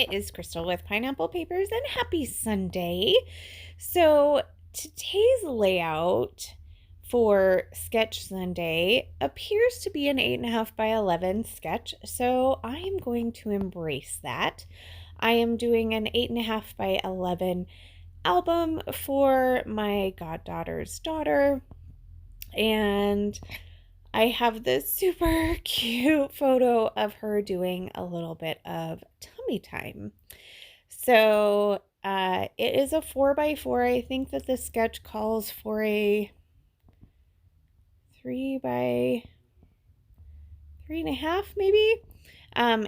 It is Crystal with Pineapple Papers, and happy Sunday. So, today's layout for Sketch Sunday appears to be an 8.5 by 11 sketch, so I am going to embrace that. I am doing an 8.5 by 11 album for my goddaughter's daughter, and I have this super cute photo of her doing a little bit of tummy time. So it is a 4 by 4. I think that the sketch calls for a 3 by 3.5, maybe.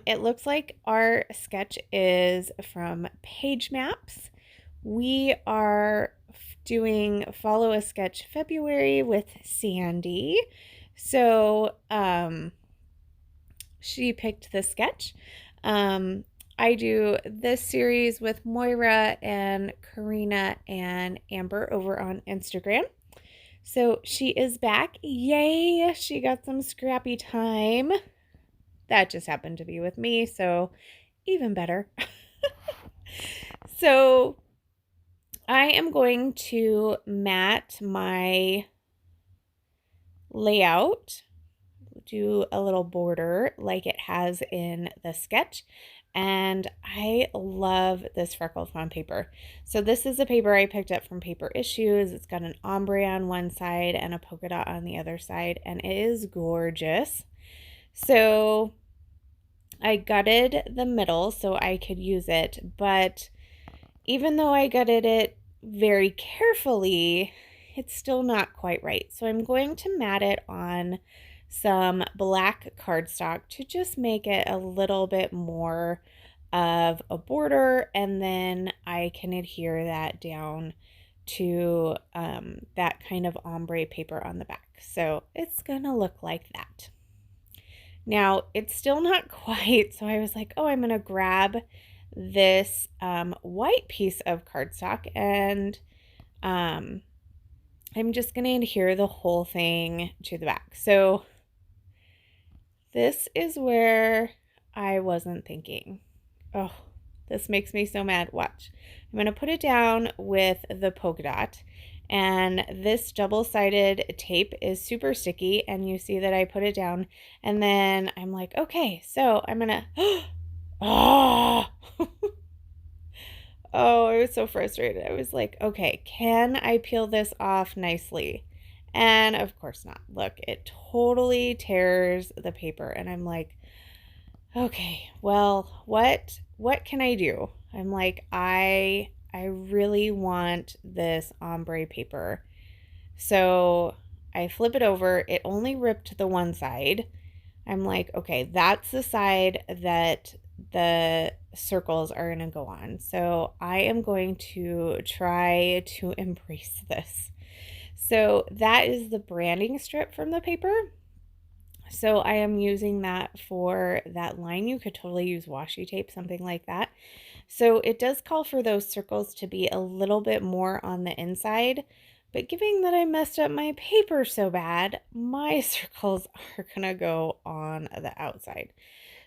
It looks like our sketch is from Page Maps. We are doing Follow a Sketch February with Sandy. So she picked the sketch. I do this series with Moira and Karina and Amber over on Instagram. So she is back. Yay! She got some scrappy time. That just happened to be with me, so even better. So I am going to mat my layout, do a little border like it has in the sketch. And I love this Freckle Fawn paper. So this is a paper I picked up from Paper Issues. It's got an ombre on one side and a polka dot on the other side, and it is gorgeous. So I gutted the middle so I could use it, but even though I gutted it very carefully, it's still not quite right. So I'm going to mat it on some black cardstock to just make it a little bit more of a border, and then I can adhere that down to that kind of ombre paper on the back. So it's gonna look like that. Now it's still not quite, so I was like, oh, I'm gonna grab this white piece of cardstock, and I'm just gonna adhere the whole thing to the back. So this is where I wasn't thinking. Oh, this makes me so mad. Watch. I'm going to put it down with the polka dot. And this double-sided tape is super sticky. And you see that I put it down. And then I'm like, okay, so I'm going to... Oh! Oh, I was so frustrated. I was like, okay, can I peel this off nicely? And of course not. Look, it totally tears the paper. And I'm like, okay, well, what can I do? I'm like, I really want this ombre paper. So I flip it over. It only ripped the one side. I'm like, okay, that's the side that the circles are going to go on. So I am going to try to embrace this. So that is the branding strip from the paper. So I am using that for that line. You could totally use washi tape, something like that. So it does call for those circles to be a little bit more on the inside, but given that I messed up my paper so bad, my circles are gonna go on the outside.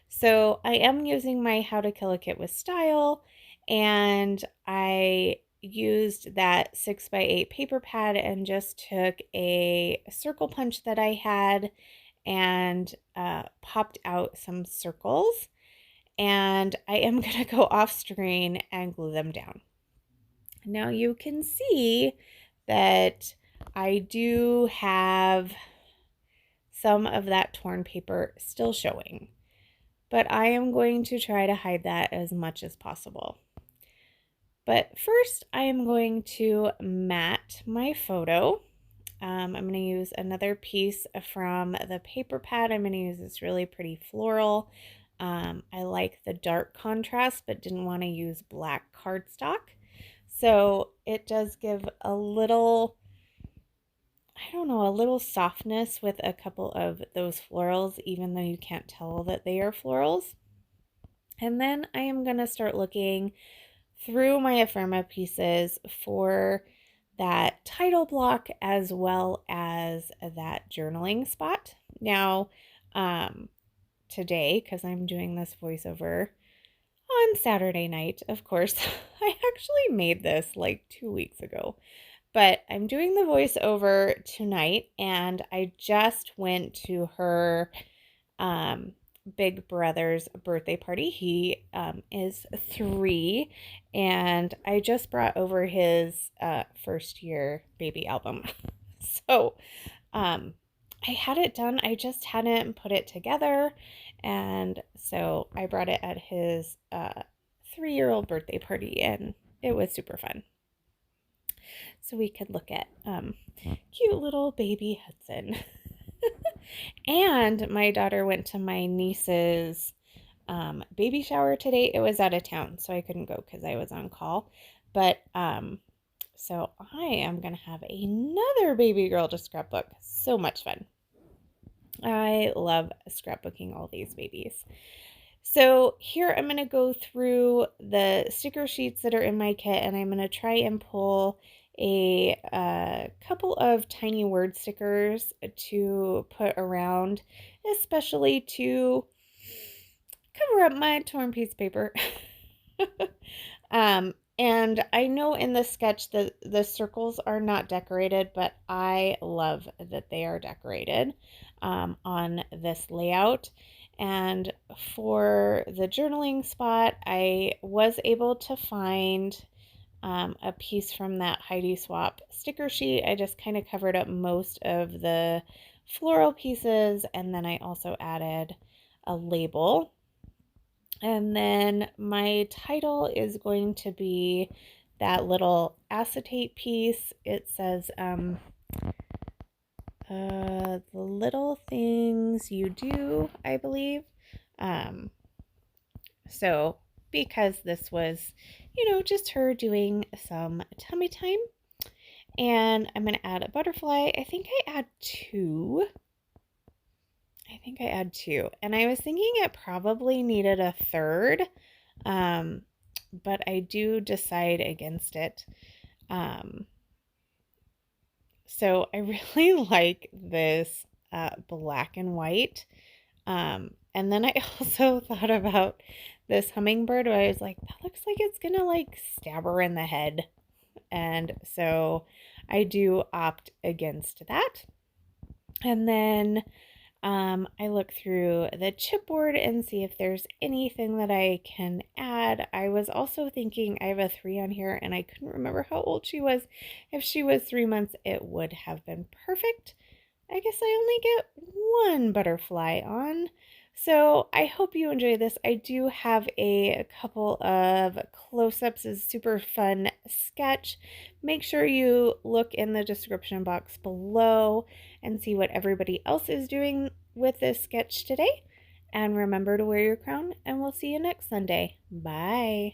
So I am using my How to Kill a Kit with Style, and I used that 6x8 paper pad and just took a circle punch that I had and popped out some circles. And I am going to go off screen and glue them down. Now you can see that I do have some of that torn paper still showing, but I am going to try to hide that as much as possible. But first, I am going to mat my photo. I'm going to use another piece from the paper pad. I'm going to use this really pretty floral. I like the dark contrast, but didn't want to use black cardstock. So it does give a little, I don't know, a little softness with a couple of those florals, even though you can't tell that they are florals. And then I am going to start looking through my ephemera pieces for that title block as well as that journaling spot. Now, today, because I'm doing this voiceover, on Saturday night, of course. I actually made this like 2 weeks ago, but I'm doing the voiceover tonight, and I just went to her um, big brother's birthday party. He is 3, and I just brought over his first year baby album. So um, I had it done. I just hadn't put it together. And so I brought it at his 3-year-old birthday party, and it was super fun. So we could look at cute little baby Hudson. And my daughter went to my niece's baby shower today. It was out of town, so I couldn't go because I was on call. But so I am going to have another baby girl to scrapbook. So much fun. I love scrapbooking all these babies. So here I'm going to go through the sticker sheets that are in my kit, and I'm going to try and pull a couple of tiny word stickers to put around, especially to cover up my torn piece of paper. And I know in the sketch that the circles are not decorated, but I love that they are decorated on this layout. And for the journaling spot, I was able to find a piece from that Heidi Swap sticker sheet. I just kind of covered up most of the floral pieces, and then I also added a label. And then my title is going to be that little acetate piece. It says, the little things you do, I believe. So because this was, just her doing some tummy time. And I'm going to add a butterfly. I think I add two. And I was thinking it probably needed a third, but I do decide against it. So I really like this black and white. And then I also thought about this hummingbird where I was like, that looks like it's gonna like stab her in the head. And so I do opt against that. And then I look through the chipboard and see if there's anything that I can add. I was also thinking I have a 3 on here, and I couldn't remember how old she was. If she was 3 months, it would have been perfect. I guess I only get one butterfly on. So I hope you enjoy this. I do have a couple of close-ups. It's a super fun sketch. Make sure you look in the description box below and see what everybody else is doing with this sketch today. And remember to wear your crown, and we'll see you next Sunday. Bye.